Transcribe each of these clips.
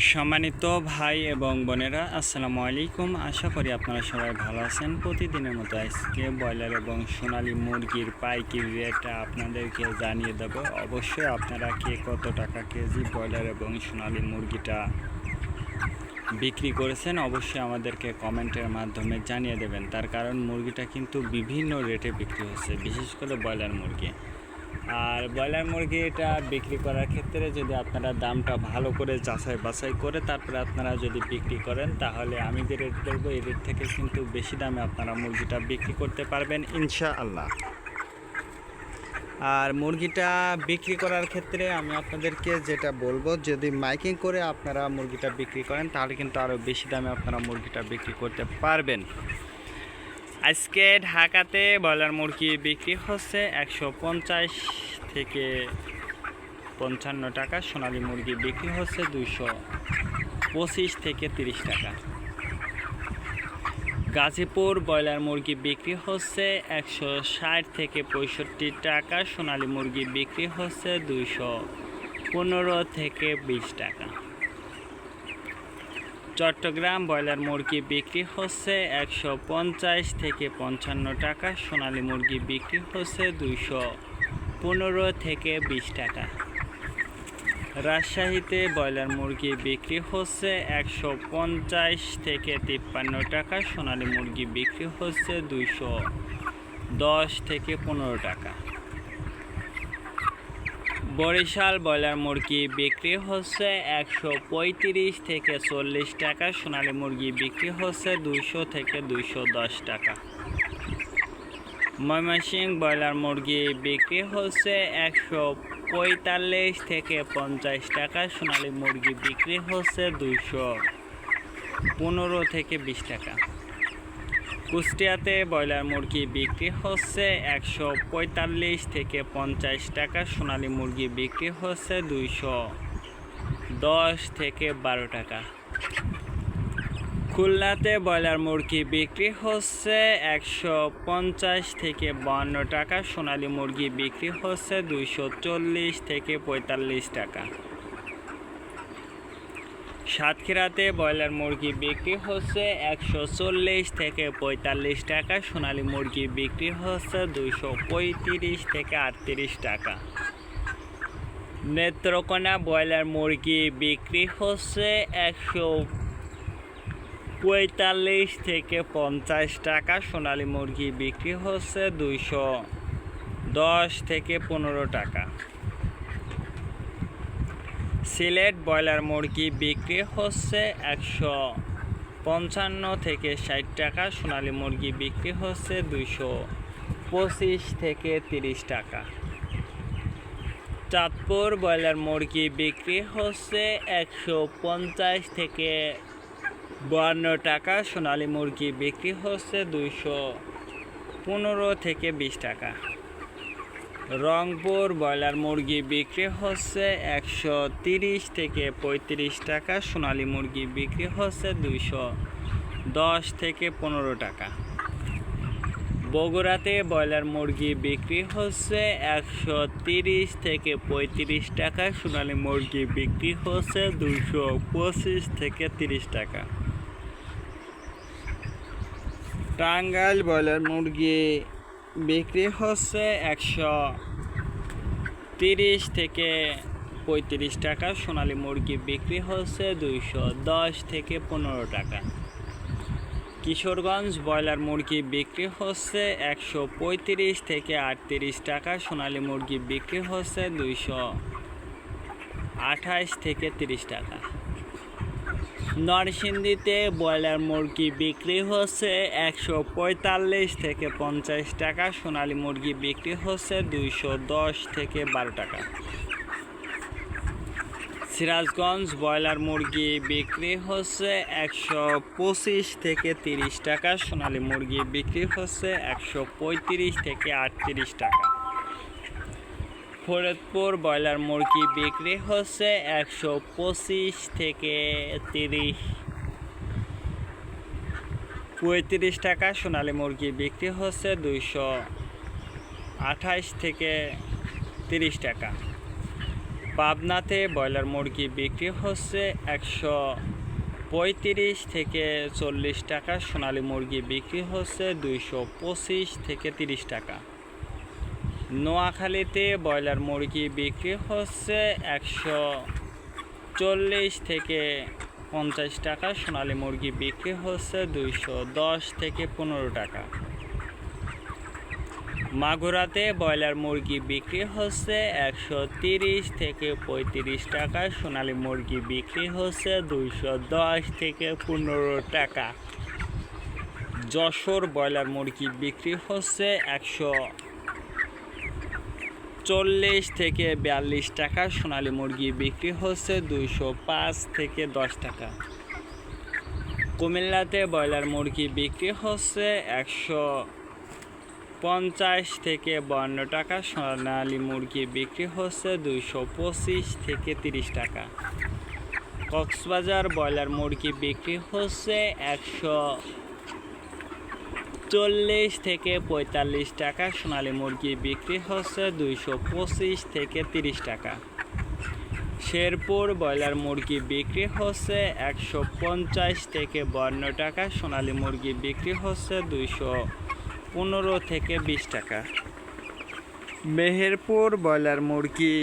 সম্মানিত ভাই এবং বোনেরা, আসসালামু আলাইকুম। আশা করি আপনারা সবাই ভালো আছেন। প্রতিদিনের মতো আজকে ব্রয়লার এবং সোনালী মুরগির পাইকারি রেট আপনাদেরকে জানিয়ে দেব। অবশ্যই আপনারা কে কত টাকা কেজি ব্রয়লার এবং সোনালী মুরগিটা বিক্রি করেছেন অবশ্যই আমাদেরকে কমেন্টের মাধ্যমে জানিয়ে দেবেন। তার কারণ মুরগিটা কিন্তু বিভিন্ন রেটে বিক্রি হচ্ছে, বিশেষ করে ব্রয়লার মুরগি। আর ব্রয়লার মুরগি এটা বিক্রি করার ক্ষেত্রে যদি আপনারা দামটা ভালো করে যাচাই বাছাই করে তারপরে আপনারা যদি বিক্রি করেন, তাহলে আমি যে রেট বলবো এই রেট থেকে কিন্তু বেশি দামে আপনারা মুরগিটা বিক্রি করতে পারবেন ইনশাআল্লাহ। আর মুরগিটা বিক্রি করার ক্ষেত্রে আমি আপনাদেরকে যেটা বলবো, যদি মাইকিং করে আপনারা মুরগিটা বিক্রি করেন তাহলে কিন্তু আরও বেশি দামে আপনারা মুরগিটা বিক্রি করতে পারবেন। আজকে ঢাকাতে ব্রয়লার মুরগি বিক্রি হচ্ছে 150 থেকে 55 টাকা। সোনালী মুরগি বিক্রি হচ্ছে 225 থেকে 30 টাকা। গাজীপুর ব্রয়লার মুরগি বিক্রি হচ্ছে 160 থেকে 65 টাকা। সোনালী মুরগি বিক্রি হচ্ছে 215 থেকে 20 টাকা। চট্টগ্রাম ব্রয়লার মুরগি বিক্রি হচ্ছে 150 থেকে 55 টাকা। সোনালী মুরগি বিক্রি হচ্ছে 215 থেকে 20 টাকা। রাজশাহীতে ব্রয়লার মুরগি বিক্রি হচ্ছে 150 থেকে 53 টাকা। সোনালী মুরগি বিক্রি হচ্ছে 210 থেকে 15 টাকা। বরিশাল ব্রয়লার মুরগি বিক্রি হচ্ছে 135 থেকে 40 টাকা। সোনালী মুরগি বিক্রি হচ্ছে 200 থেকে 210 টাকা। ময়মনসিংহ ব্রয়লার মুরগি বিক্রি হচ্ছে 145 থেকে 50 টাকা। সোনালী মুরগি বিক্রি হচ্ছে 215 থেকে 20 টাকা। কুষ্টিয়াতে ব্রয়লার মুরগি বিক্রি হচ্ছে 145 থেকে 50 টাকা। সোনালী মুরগি বিক্রি হচ্ছে 210 থেকে 12 টাকা। খুলনাতে ব্রয়লার মুরগি বিক্রি হচ্ছে 150 থেকে 52 টাকা। সোনালী মুরগি বিক্রি হচ্ছে 240 থেকে 45 টাকা। সাতক্ষীরাতে ব্রয়লার মুরগি বিক্রি হচ্ছে 140 থেকে 45 টাকা। সোনালী মুরগি বিক্রি হচ্ছে 235 থেকে 38 টাকা। নেত্রকোনা ব্রয়লার মুরগি বিক্রি হচ্ছে 145 থেকে 50 টাকা। সোনালী মুরগি বিক্রি হচ্ছে 210 থেকে 15 টাকা। সিলেট ব্রয়লার মুরগি বিক্রি হচ্ছে 155 থেকে 60 টাকা। সোনালী মুরগি বিক্রি হচ্ছে 225 থেকে 30 টাকা। চাঁদপুর ব্রয়লার মুরগি বিক্রি হচ্ছে 150 থেকে 52 টাকা। সোনালী মুরগি বিক্রি হচ্ছে 215 থেকে 20 টাকা। রংপুর ব্রয়লার মুরগি বিক্রি হচ্ছে 130 থেকে 35 টাকা। সোনালী মুরগি বিক্রি হচ্ছে 210 থেকে 15 টাকা। বগুড়াতে ব্রয়লার মুরগি বিক্রি হচ্ছে 130 থেকে 35 টাকা। সোনালী মুরগি বিক্রি হচ্ছে 225 থেকে 30 টাকা। টাঙ্গাইল ব্রয়লার মুরগি বিক্রি হচ্ছে 130 থেকে 35 টাকা। সোনালী মুরগি বিক্রি হচ্ছে 210 থেকে 15 টাকা। কিশোরগঞ্জ ব্রয়লার মুরগি বিক্রি হচ্ছে 135 থেকে 38 টাকা। সোনালী মুরগি বিক্রি হচ্ছে 228 থেকে 30 টাকা। নরসিংদীতে ব্রয়লার মুরগি বিক্রি হচ্ছে 145 থেকে 50 টাকা। সোনালী মুরগি বিক্রি হচ্ছে 210 থেকে 12 টাকা। সিরাজগঞ্জ ব্রয়লার মুরগি বিক্রি হচ্ছে 125 থেকে 30 টাকা। সোনালী মুরগি বিক্রি হচ্ছে 135 থেকে 38 টাকা। ফরিদপুর ব্রয়লার মুরগি বিক্রি হচ্ছে 125 থেকে 35 টাকা। সোনালী মুরগি বিক্রি হচ্ছে 228 থেকে 30 টাকা। পাবনাতে ব্রয়লার মুরগি বিক্রি হচ্ছে 135 থেকে 40 টাকা, সোনালী মুরগি বিক্রি হচ্ছে 225 থেকে 30 টাকা। নোয়াখালীতে ব্রয়লার মুরগি বিক্রি হচ্ছে 140 থেকে 50 টাকা, সোনালী মুরগি বিক্রি হচ্ছে 210 থেকে 15 টাকা। মাগুরাতে ব্রয়লার মুরগি বিক্রি হচ্ছে 130 থেকে 35 টাকা, সোনালী মুরগি বিক্রি হচ্ছে 210 থেকে 15 টাকা। যশোর ব্রয়লার মুরগি বিক্রি হচ্ছে 140 থেকে 42 টাকা, সোনালী মুরগি বিক্রি হচ্ছে 205 থেকে 10 টাকা। কুমিল্লাতে ব্রয়লার মুরগি বিক্রি হচ্ছে 150 থেকে 52 টাকা, সোনালী মুরগি বিক্রি হচ্ছে 225 থেকে 30 টাকা। কক্সবাজার ব্রয়লার মুরগি বিক্রি হচ্ছে 140 থেকে 45 টাকা, সোনালী মুরগি বিক্রি হচ্ছে 225 থেকে 30 টাকা। শেরপুর ব্রয়লার মুরগি বিক্রি হচ্ছে 150 থেকে 52 টাকা, সোনালী মুরগি বিক্রি হচ্ছে 215 থেকে 20 টাকা। মেহেরপুর ব্রয়লার মুরগি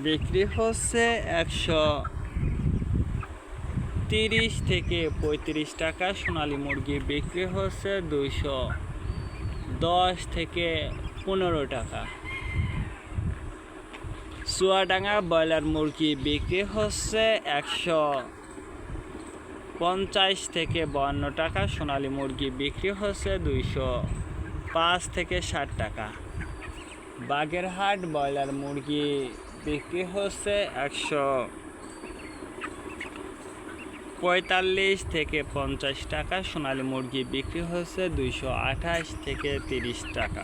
বিক্রি হচ্ছে 130 থেকে 35 টাকা, সোনালী মুরগি বিক্রি হচ্ছে 210 থেকে 15 টাকা। চুয়াডাঙ্গা ব্রয়লার মুরগি বিক্রি হচ্ছে 150 থেকে 52 টাকা, সোনালী মুরগি বিক্রি হচ্ছে 205 থেকে 60 টাকা। বাগেরহাট ব্রয়লার মুরগি বিক্রি হচ্ছে 145 থেকে 50 টাকা, সোনালী মুরগি বিক্রি হচ্ছে 228 থেকে 30 টাকা।